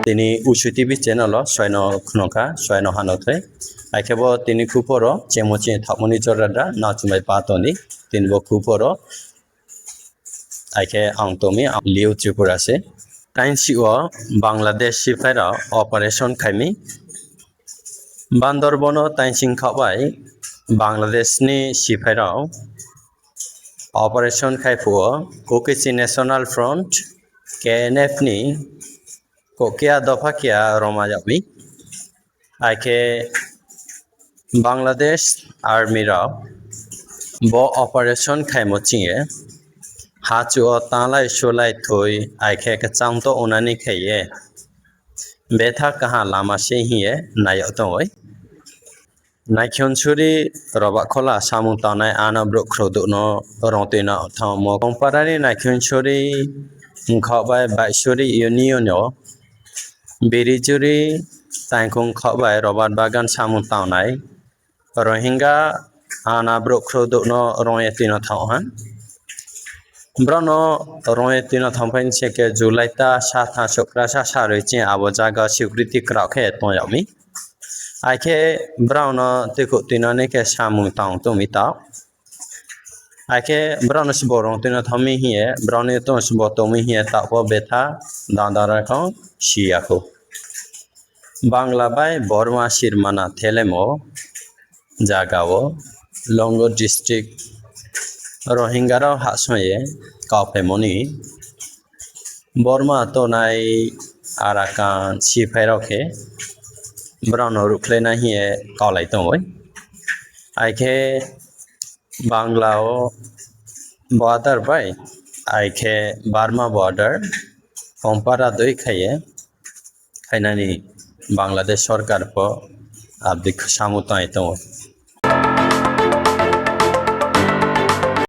তিনি উসু TV channel Sayan খুনকা Sayan হানতে আইকেব তিনি খুপর চেমচি থাকমনি জরাদা নাচুমাই পাতনি তিনব খুপর আইকে আংতমি লিউ ত্রিপুরাসে টাইনসিও বাংলাদেশ সিফাইরা অপারেশন খাইমি বান্দরবন টাইনসিং খাবাই বাংলাদেশনি সিফাইরাও অপারেশন খাইফুও Kuki Chin National Front KNF ni kokia দফা কিয়া রমাজাবি আইকে বাংলাদেশ আর্মিরা ব অপারেশন খাইমচিয়ে হাচুও তালাই সুলাই থই আইকে চাংতো ওনানি খাইয়ে বেথা কাহা লামা সে হিয়ে নায়তই নাইখনসুরি রবা খোলা সামু তানাই আনা ব্রুখ্রদুনো রতিনা থাম কম্পারানি নাইখনসুরি খবাই বাইসুরি ইউনিয়নও বিরিজুরি তাইখং খবাই রবার্ট বাগান সামু তানাই রোহিঙ্গা আনা ব্রুখ্রদুনো রয়েতিনো থাওহান ব্রনো রয়েতিনো থামফাইন সেকে জুলাইতা সাথা শুক্রাসা সারৈচি আবো জায়গা স্বীকৃতি ক্রাখে তয়ামি আইকে ব্রাউন তেকু তিনানি কে সামু তাও তুমি তাও আইকে ব্রাউন সবরং তিনা থামি হিয়ে ব্রাউনি তো সব তুমি হিয়ে তাও বেথা দাদারাখো শিয়াখো বাংলা বাই বর্মা শিরমানা থেলেমো জাগাও লঙ্গো ডিস্ট্রিক্ট রোহিঙ্গারাও হাসময়ে কাউপেমনি বর্মা তো নাই আরাকান সিফাইরকে ব্রাউন রুখলেনা হিয়ে কালাই তমই আইকে বাংলাও বর্ডার বাই আইকে বার্মা বর্ডার কম্পারা দই খাইয়ে খাইনানি বাংলাদেশ সরকার প আবদিক সামুতাই তমই